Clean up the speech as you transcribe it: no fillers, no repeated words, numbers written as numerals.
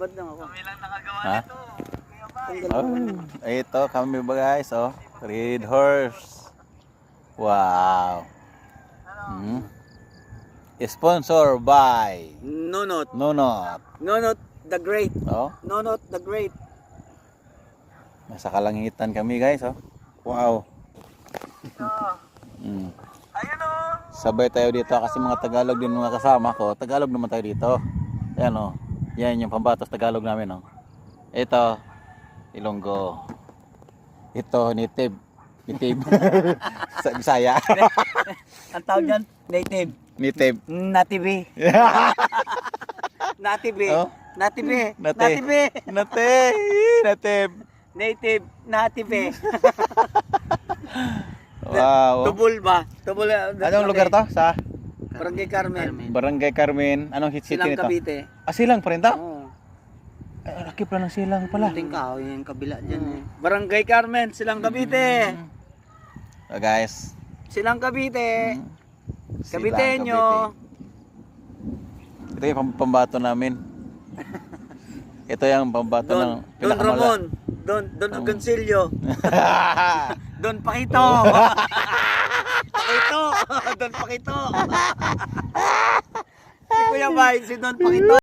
Babad lang ako. Kami lang nakagawa Ha? nito. Kuya Bay. Ang galing. Oh, ito kami ba guys, oh. Red horse. Wow. Hmm. Sponsor by Nonot. Nonot. Nonot the Great. Oh, Nonot the Great. nasa kalangitan kami guys, oh. Wow. Ito. Hmm. Ayun o. Sabay tayo dito kasi mga Tagalog din mga kasama ko. Tagalog naman tayo dito. Ayan oh. Yan yung pambatos Tagalog namin oh. Ito Ilonggo. Ito native. Native. Sa Bisaya. Ang tawag dyan, native. Native. Native. Native. Oh? Native. Nate. Native. Native. Native. Native. Native. Wow. Tubol ba? Tubol. Anong lugar to? Sa Barangay Carmen. Barangay Carmen. Anong hit city Silang nito? Cavite. Ah, Silang pa rin to? Oo. Ay, laki pala ng Silang pala. Ting ka, yung kabila dyan eh. Barangay Carmen, Silang Cavite. So guys. Silang Cavite. Silang Caviteño. Cavite. Ito yung pambato namin. Ito yung pambato ng Don Ramon. Don Agoncillo. Don Pakito. Pakito. Don Pakito. Si Kuya Bay, si Don Pakito.